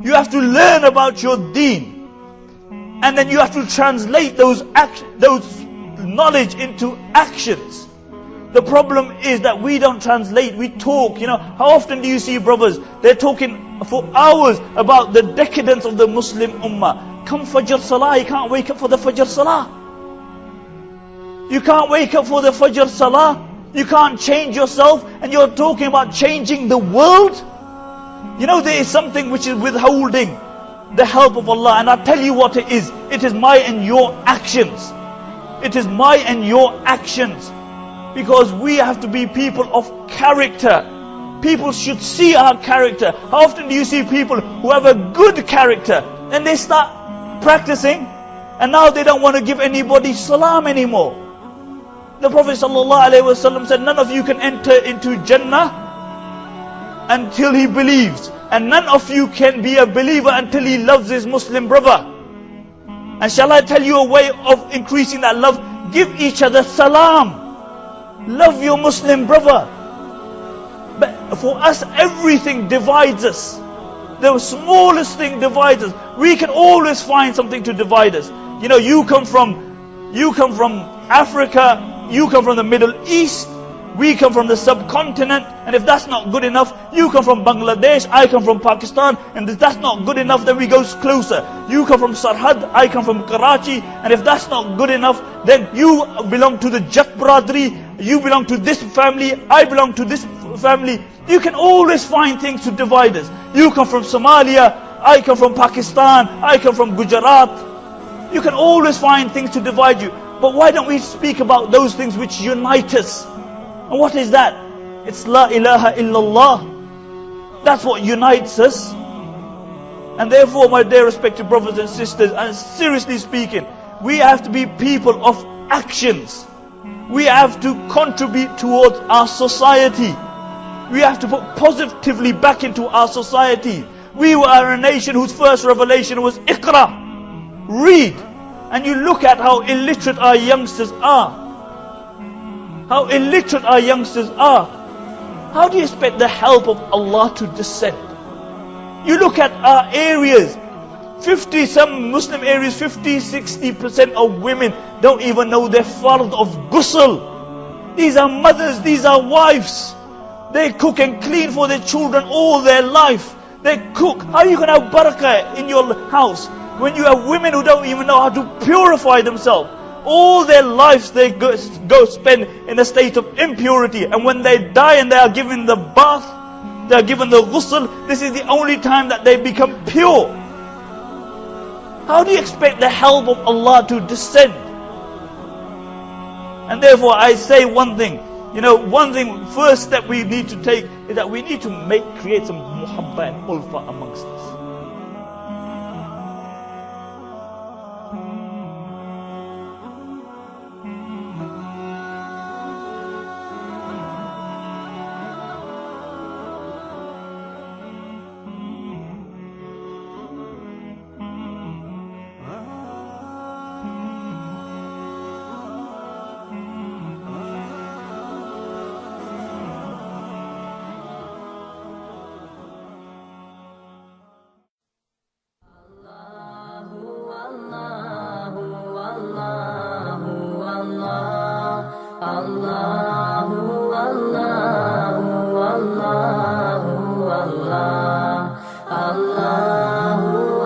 You have to learn about your deen. And then you have to translate those knowledge into actions. The problem is that we don't translate, we talk. How often do you see brothers, they're talking for hours about the decadence of the Muslim Ummah. Come Fajr Salah, you can't wake up for the Fajr Salah. You can't wake up for the Fajr Salah. You can't change yourself, and you're talking about changing the world. There is something which is withholding the help of Allah, and I'll tell you what it is. It is my and your actions. It is my and your actions. Because we have to be people of character. People should see our character. How often do you see people who have a good character, and they start practicing, and now they don't want to give anybody salam anymore? The Prophet ﷺ said, none of you can enter into Jannah until he believes. And none of you can be a believer until he loves his Muslim brother. And shall I tell you a way of increasing that love? Give each other salam. Love your Muslim brother. But for us, everything divides us. The smallest thing divides us. We can always find something to divide us. You come from Africa, you come from the Middle East, we come from the subcontinent, and if that's not good enough, you come from Bangladesh, I come from Pakistan, and if that's not good enough, then we go closer. You come from Sarhad, I come from Karachi, and if that's not good enough, then you belong to the Jat Bradri, you belong to this family, I belong to this family. You can always find things to divide us. You come from Somalia, I come from Pakistan, I come from Gujarat. You can always find things to divide you. But why don't we speak about those things which unite us? And what is that? It's La ilaha illallah. That's what unites us. And therefore, my dear respected brothers and sisters, and seriously speaking, we have to be people of actions. We have to contribute towards our society. We have to put positively back into our society. We were a nation whose first revelation was Iqra. Read. And you look at how illiterate our youngsters are. How illiterate our youngsters are. How do you expect the help of Allah to descend? You look at our areas. Some Muslim areas, 50-60% of women don't even know their fard of ghusl. These are mothers, these are wives. They cook and clean for their children all their life. They cook. How are you going to have barakah in your house when you have women who don't even know how to purify themselves? All their lives they go spend in a state of impurity. And when they die and they are given the bath, they are given the ghusl, this is the only time that they become pure. How do you expect the help of Allah to descend? And therefore I say one thing. First step we need to take is that we need to create some muhabba and ulfa amongst us. Allahu